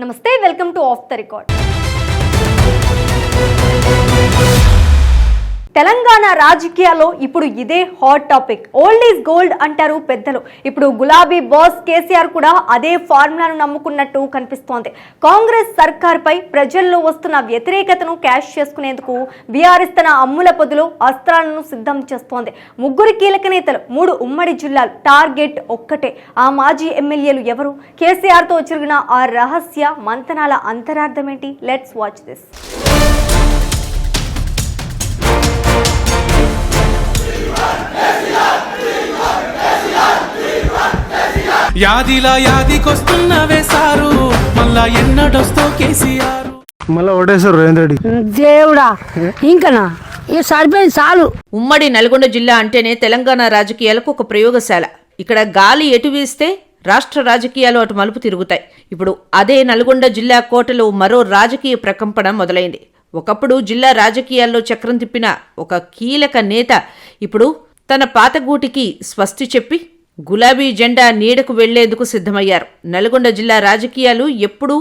నమస్తే, welcome to of the record. Telangana రాజకీయాల్లో ఇప్పుడు ఇదే hot topic. Old is gold అంటారు పెద్దలు. ఇప్పుడు గులాబీ బాస్ కేసీఆర్ కూడా అదే ఫార్ములాను నమ్ముకున్నట్టు కనిపిస్తోంది. కాంగ్రెస్ సర్కార్పై ప్రజల్లో వస్తున్న వ్యతిరేకతను క్యాష్ చేసుకునేందుకు బీఆర్ఎస్ తన అమ్ముల పొదిలో అస్త్రాలను సిద్ధం చేస్తోంది. ముగ్గురు కీలక నేతలు, 3 ఉమ్మడి జిల్లాలు, టార్గెట్ ఒక్కటే. ఆ మాజీ ఎమ్మెల్యేలు ఎవరు? కేసీఆర్తో జరిగిన ఆ రహస్య మంతనాల అంతరార్థం ఏంటి? Let's watch this. యాదిలా యాదికొస్తున్నవే సారు, మళ్ళా ఎన్నడొస్తో కేసీఆర్. మళ్ళా ఓటేసారు రేవంత్ రెడ్డి. దేవుడా, ఇంకనా ఇక సరిపోయింది చాలు. ఉమ్మడి నల్గొండ జిల్లా అంటేనే తెలంగాణ రాజకీయాలకు ఒక ప్రయోగశాల. ఇక్కడ గాలి ఎటు వీస్తే రాష్ట్ర రాజకీయాలు అటు మలుపు తిరుగుతాయి. ఇప్పుడు అదే నల్గొండ జిల్లా కోటలో మరో రాజకీయ ప్రకంపన మొదలైంది. ఒకప్పుడు జిల్లా రాజకీయాల్లో చక్రం తిప్పిన ఒక కీలక నేత ఇప్పుడు తన పాతగూటికి స్వస్తి చెప్పి గులాబీ జెండా నీడకు వెళ్లేందుకు సిద్ధమయ్యారు. నల్గొండ జిల్లా రాజకీయాలు ఎప్పుడూ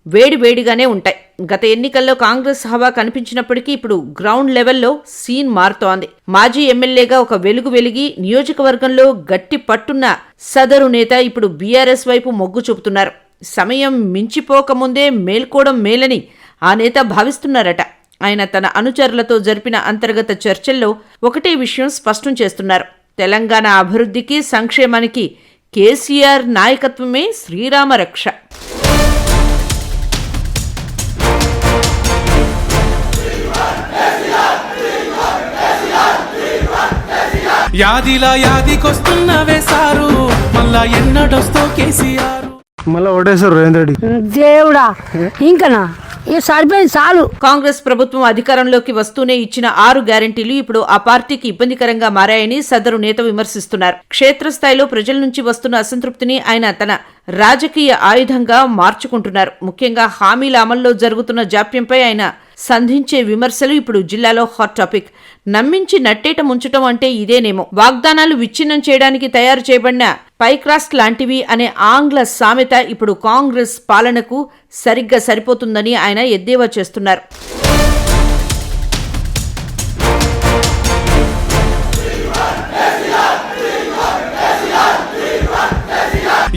వేడివేడిగానే ఉంటాయి. గత ఎన్నికల్లో కాంగ్రెస్ హవా కనిపించినప్పటికీ ఇప్పుడు గ్రౌండ్ లెవెల్లో సీన్ మారుతోంది. మాజీ ఎమ్మెల్యేగా ఒక వెలుగు వెలిగి నియోజకవర్గంలో గట్టి పట్టున్న సదరు నేత ఇప్పుడు బీఆర్ఎస్ వైపు మొగ్గు చూపుతున్నారు. సమయం మించిపోకముందే మేల్కోవడం మేలని ఆ నేత భావిస్తున్నారట. ఆయన తన అనుచరులతో జరిపిన అంతర్గత చర్చల్లో ఒకటే విషయం స్పష్టం చేస్తున్నారు. తెలంగాణ అభివృద్ధికి, సంక్షేమానికి కేసీఆర్ నాయకత్వమే శ్రీరామ రక్ష. యాదిలా యాదికొస్తున్నవే సారు, మళ్ళా ఎన్నడొస్తో కేసీఆర్. మళ్ళా ఓటేసారు రేవంత్ రెడ్డి. దేవుడా, ఇంకనా ఇక సరిపోయింది చాలు. కాంగ్రెస్ ప్రభుత్వం అధికారంలోకి వస్తూనే ఇచ్చిన 6 గ్యారెంటీలు ఇప్పుడు ఆ పార్టీకి ఇబ్బందికరంగా మారాయని సదరు నేత విమర్శిస్తున్నారు. క్షేత్రస్థాయిలో ప్రజల నుంచి వస్తున్న అసంతృప్తిని ఆయన తన రాజకీయ ఆయుధంగా మార్చుకుంటున్నారు. ముఖ్యంగా హామీల అమల్లో జరుగుతున్న జాప్యంపై ఆయన సంధించే విమర్శలు ఇప్పుడు జిల్లాలో హాట్ టాపిక్. నమ్మించి నట్టేట ముంచటం అంటే ఇదేనేమో. వాగ్దానాలు విచ్ఛిన్నం చేయడానికి తయారు చేయబడిన పైక్రాస్ట్ లాంటివి అనే ఆంగ్ల సామెత ఇప్పుడు కాంగ్రెస్ పాలనకు సరిగ్గా సరిపోతుందని ఆయన ఎద్దేవా చేస్తున్నారు.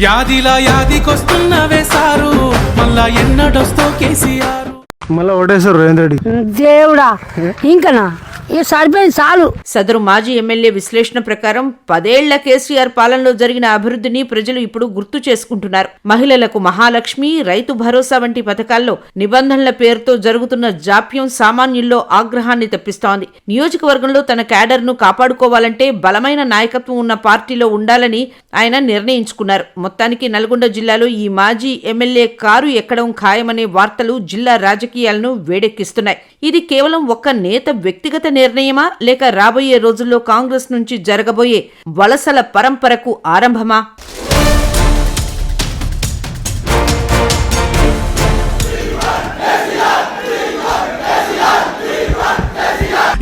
యాదిలా యాదికొస్తున్నవే సారు, మళ్ళా ఎన్నడొస్తో కేసీఆర్. మళ్ళా ఓటేసారు రేవంత్ రెడ్డి. దేవుడా, ఇంకనా ఇక సరిపోయింది చాలు. సదరు మాజీ ఎమ్మెల్యే విశ్లేషణ ప్రకారం 10 ఏళ్ల కేసీఆర్ పాలనలో జరిగిన అభివృద్ధిని ప్రజలు ఇప్పుడు గుర్తు చేసుకుంటున్నారు. మహిళలకు మహాలక్ష్మి, రైతు భరోసా వంటి పథకాల్లో నిబంధనల పేరుతో జరుగుతున్న జాప్యం సామాన్యుల్లో ఆగ్రహాన్ని తెప్పిస్తోంది. నియోజకవర్గంలో తన క్యాడర్ను కాపాడుకోవాలంటే బలమైన నాయకత్వం ఉన్న పార్టీలో ఉండాలని ఆయన నిర్ణయించుకున్నారు. మొత్తానికి నల్గొండ జిల్లాలో ఈ మాజీ ఎమ్మెల్యే కారు ఎక్కడం ఖాయమనే వార్తలు జిల్లా రాజకీయాలను వేడెక్కిస్తున్నాయి. ఇది కేవలం ఒక్క నేత వ్యక్తిగత నిర్ణయమా, లేక రాబోయే రోజుల్లో కాంగ్రెస్ నుంచి జరగబోయే వలసల పరంపరకు ఆరంభమా?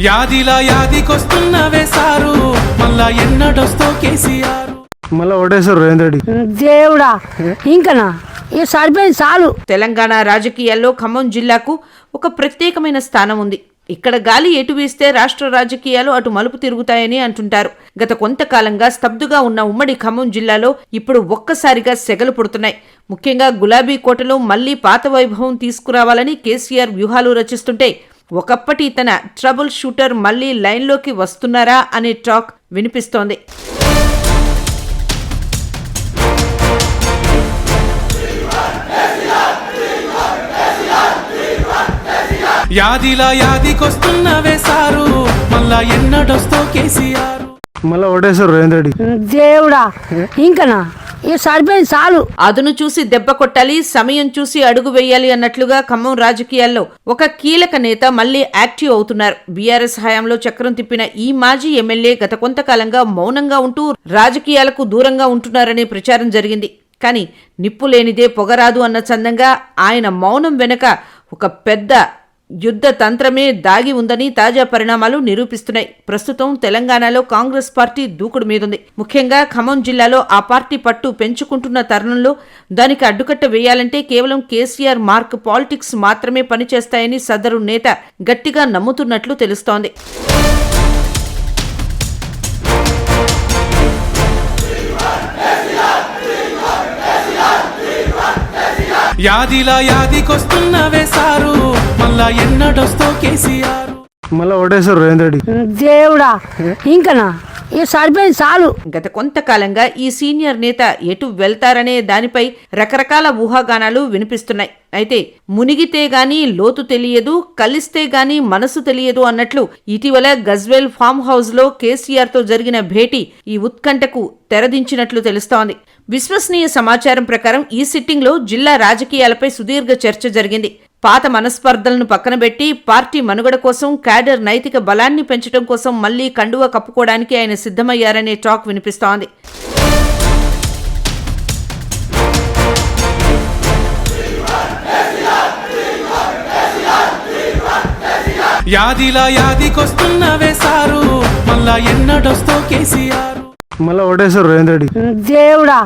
యాదిలా యాదికొస్తున్నవే సారు, మళ్ళా ఎన్నడొస్తో కేసీఆర్. మళ్ళా ఓటేసారు రేవంత్ రెడ్డి. దేవుడా, ఇంకనా ఇక సరిపోయింది చాలు. తెలంగాణ రాజకీయాల్లో ఖమ్మం జిల్లాకు ఒక ప్రత్యేకమైన స్థానం ఉంది. ఇక్కడ గాలి ఎటు వీస్తే రాష్ట్ర రాజకీయాలు అటు మలుపు తిరుగుతాయని అంటుంటారు. గత కొంతకాలంగా స్తబ్దుగా ఉన్న ఉమ్మడి ఖమ్మం జిల్లాలో ఇప్పుడు ఒక్కసారిగా సెగలు పుడుతున్నాయి. ముఖ్యంగా గులాబీ కోటలో మళ్లీ పాత వైభవం తీసుకురావాలని కేసీఆర్ వ్యూహాలు రచిస్తుంటే, ఒకప్పటి తన ట్రబుల్ షూటర్ మళ్లీ లైన్లోకి వస్తున్నారా అనే టాక్ వినిపిస్తోంది. యాదిలా యాదికొస్తున్నవే సారు, మళ్ళా ఎన్నడొస్తో కేసీఆర్. మళ్ళా ఓటేసారు రేవంత్ రెడ్డి. దేవుడా, ఇంకనా ఇక సరిపోయింది చాలు. అదును చూసి దెబ్బ కొట్టాలి, సమయం చూసి అడుగు వేయాలి అన్నట్లుగా ఖమ్మం రాజకీయాల్లో ఒక కీలక నేత మళ్లీ యాక్టివ్ అవుతున్నారు. బీఆర్ఎస్ హయాంలో చక్రం తిప్పిన ఈ మాజీ ఎమ్మెల్యే గత కొంతకాలంగా మౌనంగా ఉంటూ రాజకీయాలకు దూరంగా ఉంటున్నారనే ప్రచారం జరిగింది. కానీ నిప్పు లేనిదే పొగరాదు అన్న చందంగా ఆయన మౌనం వెనక ఒక పెద్ద యుద్ధ తంత్రమే దాగి ఉందని తాజా పరిణామాలు నిరూపిస్తున్నాయి. ప్రస్తుతం తెలంగాణలో కాంగ్రెస్ పార్టీ దూకుడు మీదుంది. ముఖ్యంగా ఖమ్మం జిల్లాలో ఆ పార్టీ పట్టు పెంచుకుంటున్న తరుణంలో దానికి అడ్డుకట్ట వేయాలంటే కేవలం కేసీఆర్ మార్క్ పాలిటిక్స్ మాత్రమే పనిచేస్తాయని సదరు నేత గట్టిగా నమ్ముతున్నట్లు తెలుస్తోంది. యాదిలా యాదికొస్తున్నవే సారు మళ్ళా ఎన్నడొస్తో కేసీఆర్. మళ్ళీ ఓటేశారు రేవంత్ రెడ్డి. దేవుడా ఇంకనా ఇక సరిపోయింది చాలు. గత కొంతకాలంగా ఈ సీనియర్ నేత ఎటు వెళ్తారనే దానిపై రకరకాల ఊహాగానాలు వినిపిస్తున్నాయి. అయితే మునిగితే గాని లోతు తెలియదు, కలిస్తే గాని మనసు తెలియదు అన్నట్లు ఇటీవల గజ్వేల్ ఫామ్ హౌస్ లో కేసీఆర్ తో జరిగిన భేటీ ఈ ఉత్కంఠకు తెరదించినట్లు తెలుస్తోంది. విశ్వసనీయ సమాచారం ప్రకారం ఈ సిట్టింగ్ లో జిల్లా రాజకీయాలపై సుదీర్ఘ చర్చ జరిగింది. పాత మనస్పర్ధలను పక్కనబెట్టి పార్టీ మనుగడ కోసం, క్యాడర్ నైతిక బలాన్ని పెంచడం కోసం మళ్లీ కండువా కప్పుకోవడానికి ఆయన సిద్ధమయ్యారనే టాక్ వినిపిస్తోంది. యాదిలా యాదికొస్తున్నవే సారు మళ్ళా ఎన్నడొస్తో కేసీఆర్. మళ్ళీ ఓటేశారు రేవంత్ రెడ్డి. దేవుడా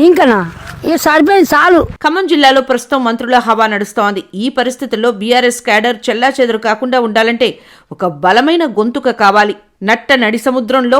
ఇంకనా ఇక సరిపోయింది చాలు. ఖమ్మం జిల్లాలో ప్రస్తుతం మంత్రుల హవా నడుస్తోంది. ఈ పరిస్థితుల్లో బీఆర్ఎస్ క్యాడర్ చెల్లాచెదురు కాకుండా ఉండాలంటే ఒక బలమైన గొంతుక కావాలి. నట్ట నడి సముద్రంలో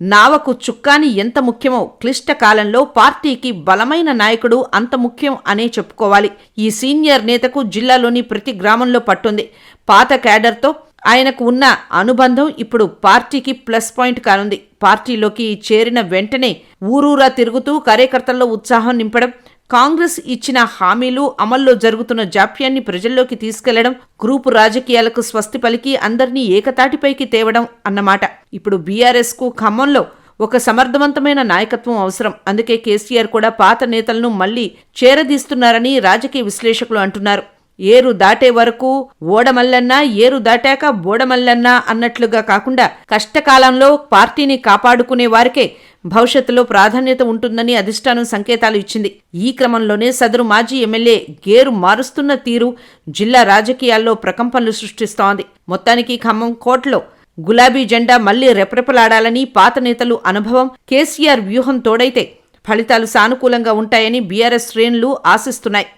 నావకు చుక్కాని ఎంత ముఖ్యమో క్లిష్ట కాలంలో పార్టీకి బలమైన నాయకుడు అంత ముఖ్యం అనే చెప్పుకోవాలి. ఈ సీనియర్ నేతకు జిల్లాలోని ప్రతి గ్రామంలో పట్టుంది. పాత క్యాడర్తో ఆయనకు ఉన్న అనుబంధం ఇప్పుడు పార్టీకి ప్లస్ పాయింట్ కానుంది. పార్టీలోకి చేరిన వెంటనే ఊరూరా తిరుగుతూ కార్యకర్తల్లో ఉత్సాహం నింపడం, కాంగ్రెస్ ఇచ్చిన హామీలు అమల్లో జరుగుతున్న జాప్యాన్ని ప్రజల్లోకి తీసుకెళ్లడం, గ్రూపు రాజకీయాలకు స్వస్తి పలికి అందర్నీ ఏకతాటిపైకి తేవడం అన్నమాట. ఇప్పుడు బీఆర్ఎస్ కు ఖమ్మంలో ఒక సమర్థవంతమైన నాయకత్వం అవసరం. అందుకే కేసీఆర్ కూడా పాత నేతలను మళ్లీ చేరదీస్తున్నారని రాజకీయ విశ్లేషకులు అంటున్నారు. ఏరు దాటే వరకు ఓడమల్లన్నా, ఏరు దాటాక బోడమల్లన్నా అన్నట్లుగా కాకుండా కష్టకాలంలో పార్టీని కాపాడుకునే వారికే భవిష్యత్తులో ప్రాధాన్యత ఉంటుందని అధిష్టానం సంకేతాలు ఇచ్చింది. ఈ క్రమంలోనే సదరు మాజీ ఎమ్మెల్యే గేరు మారుస్తున్న తీరు జిల్లా రాజకీయాల్లో ప్రకంపనలు సృష్టిస్తోంది. మొత్తానికి ఖమ్మం కోటలో గులాబీ జెండా మళ్లీ రెపరెపలాడాలని పాత నేతలు అనుభవం, కేసీఆర్ వ్యూహం తోడైతే ఫలితాలు సానుకూలంగా ఉంటాయని బీఆర్ఎస్ శ్రేణులు ఆశిస్తున్నాయి.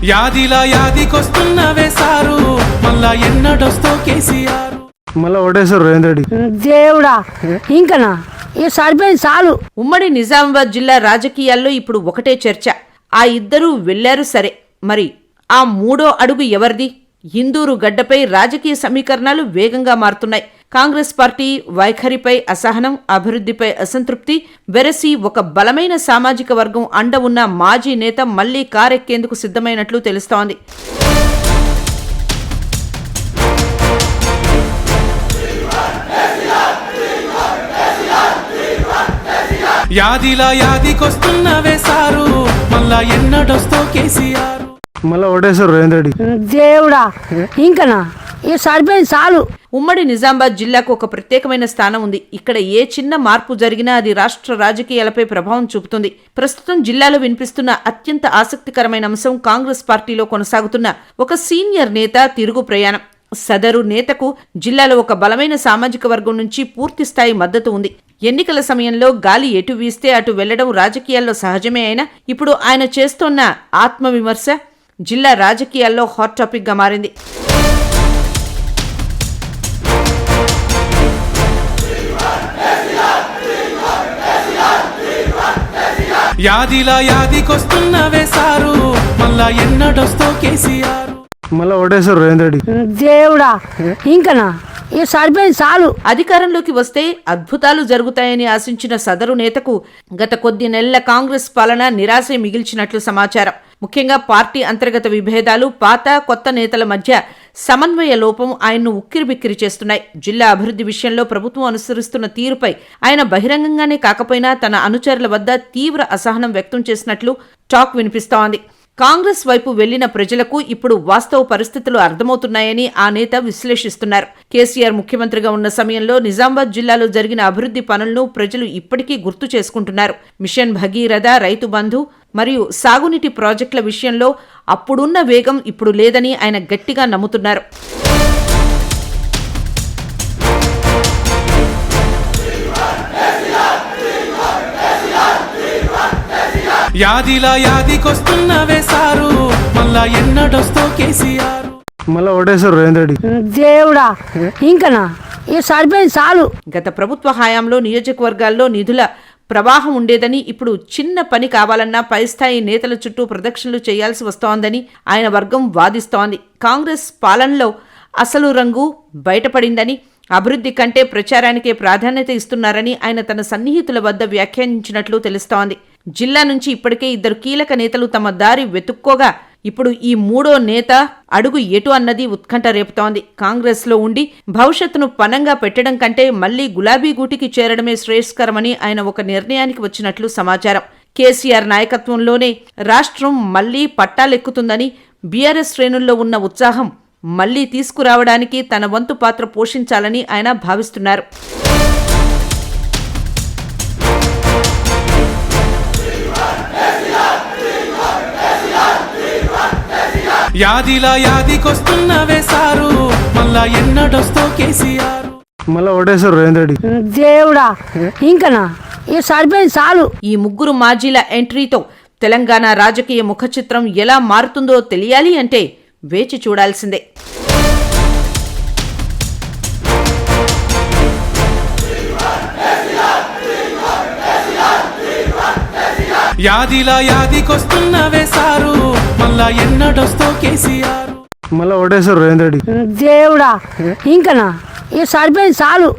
యాదిలా యాదికొస్తున్నవే సారు మళ్ళా ఎన్నడొస్తో కేసీఆర్. మళ్ళీ ఓటేశారు రేవంత్ రెడ్డి. దేవుడా ఇంకనా ఇక సరిపోయింది చాలు. ఉమ్మడి నిజామాబాద్ జిల్లా రాజకీయాల్లో ఇప్పుడు ఒకటే చర్చ. ఆ ఇద్దరూ వెళ్లారు సరే, మరి ఆ మూడో అడుగు ఎవరిది? ఇందూరు గడ్డపై రాజకీయ సమీకరణాలు వేగంగా మారుతున్నాయి. కాంగ్రెస్ పార్టీ వైఖరిపై అసహనం, అభివృద్ధిపై అసంతృప్తి వెరసి ఒక బలమైన సామాజిక వర్గం అండ ఉన్న మాజీ నేత మళ్లీ కారెక్కేందుకు సిద్ధమైనట్లు తెలుస్తోంది. యాదిలా యాదికొస్తున్నవే సారు మళ్ళా ఎన్నడొస్తో కేసీఆర్. మళ్ళీ ఓటేశారు రేవంత్ రెడ్డి. దేవుడా ఇంకనా ఇక సరిపోయింది చాలు. ఉమ్మడి నిజామాబాద్ జిల్లాకు ఒక ప్రత్యేకమైన స్థానం ఉంది. ఇక్కడ ఏ చిన్న మార్పు జరిగినా అది రాష్ట్ర రాజకీయాలపై ప్రభావం చూపుతుంది. ప్రస్తుతం జిల్లాలో వినిపిస్తున్న అత్యంత ఆసక్తికరమైన అంశం కాంగ్రెస్ పార్టీలో కొనసాగుతున్న ఒక సీనియర్ నేత తిరుగు ప్రయాణం. సదరు నేతకు జిల్లాలో ఒక బలమైన సామాజిక వర్గం నుంచి పూర్తిస్థాయి మద్దతు ఉంది. ఎన్నికల సమయంలో గాలి ఎటు వీస్తే అటు వెళ్లడం రాజకీయాల్లో సహజమే అయినా ఇప్పుడు ఆయన చేస్తోన్న ఆత్మవిమర్శ జిల్లా రాజకీయాల్లో హాట్ టాపిక్ గా మారింది. యాదిలా యాదికొస్తున్నవే సారు మళ్ళా ఎన్నడొస్తో కేసీఆర్. మళ్ళీ ఓటేశారు రేవంత్ రెడ్డి. దేవుడా ఇంకనా ఇక సరిపోయింది చాలు. అధికారంలోకి వస్తే అద్భుతాలు జరుగుతాయని ఆశించిన సదరు నేతకు గత కొద్ది నెలల కాంగ్రెస్ పాలన నిరాశే మిగిల్చినట్లు సమాచారం. ముఖ్యంగా పార్టీ అంతర్గత విభేదాలు, పాత కొత్త నేతల మధ్య సమన్వయ లోపం ఆయన్ను ఉక్కిరిబిక్కిరి చేస్తున్నాయి. జిల్లా అభివృద్ధి విషయంలో ప్రభుత్వం అనుసరిస్తున్న తీరుపై ఆయన బహిరంగంగానే కాకపోయినా తన అనుచరుల వద్ద తీవ్ర అసహనం వ్యక్తం చేసినట్లు టాక్ వినిపిస్తోంది. కాంగ్రెస్ వైపు వెళ్లిన ప్రజలకు ఇప్పుడు వాస్తవ పరిస్థితులు అర్థమవుతున్నాయని ఆ నేత విశ్లేషిస్తున్నారు. కేసీఆర్ ముఖ్యమంత్రిగా ఉన్న సమయంలో నిజామాబాద్ జిల్లాలో జరిగిన అభివృద్ధి పనులను ప్రజలు ఇప్పటికీ గుర్తు చేసుకుంటున్నారు. మిషన్ భగీరథ, రైతు బంధు మరియు సాగునీటి ప్రాజెక్టుల విషయంలో అప్పుడున్న వేగం ఇప్పుడు లేదని ఆయన గట్టిగా నమ్ముతున్నారు. యాదిలా యాదికొస్తున్నవే సారు మళ్ళా ఎన్నడొస్తో కేసీఆర్. మళ్ళీ ఓటేశారు రేవంత్ రెడ్డి. దేవుడా ఇంకనా ఈ సరిపోయింది చాలు. గత ప్రభుత్వ హయాంలో నియోజకవర్గాల్లో నిధుల ప్రవాహం ఉండేదని, ఇప్పుడు చిన్న పని కావాలన్నా పై స్థాయి నేతల చుట్టూ ప్రదక్షిణలు చేయాల్సి వస్తోందని ఆయన వర్గం వాదిస్తోంది. కాంగ్రెస్ పాలనలో అసలు రంగు బయటపడిందని, అభివృద్ధి కంటే ప్రచారానికే ప్రాధాన్యత ఇస్తున్నారని ఆయన తన సన్నిహితుల వద్ద వ్యాఖ్యానించినట్లు తెలుస్తోంది. జిల్లా నుంచి ఇప్పటికే 2 కీలక నేతలు తమ దారి వెతుక్కోగా ఇప్పుడు ఈ 3వ నేత అడుగు ఎటు అన్నది ఉత్కంఠ రేపుతోంది. కాంగ్రెస్లో ఉండి భవిష్యత్తును పనంగా పెట్టడం కంటే మళ్లీ గులాబీ గూటికి చేరడమే శ్రేయస్కరమని ఆయన ఒక నిర్ణయానికి వచ్చినట్లు సమాచారం. కేసీఆర్ నాయకత్వంలోనే రాష్ట్రం మళ్లీ పట్టాలెక్కుతుందని, బీఆర్ఎస్ శ్రేణుల్లో ఉన్న ఉత్సాహం మళ్లీ తీసుకురావడానికి తన వంతు పాత్ర పోషించాలని ఆయన భావిస్తున్నారు. యాదిలా యాదికొస్తున్నవే సారు మళ్ళా ఎన్నడొస్తో కేసీఆర్. మళ్ళీ ఓటేశారు రేవంత్ రెడ్డి. దేవుడా ఇంకనా ఈ సరిపోయింది చాలు. ఈ 3 మాజీల ఎంట్రీతో తెలంగాణ రాజకీయ ముఖచిత్రం ఎలా మారుతుందో తెలియాలి అంటే వేచి చూడాల్సిందే. యాదిలా యాదికొస్తున్నవే సారు మళ్ళా ఎన్నడొస్తో కేసీఆర్. మళ్ళీ ఓటేశారు రేవంత్ రెడ్డి. దేవుడా ఇంకనా ఈ సరిపోయింది చాలు.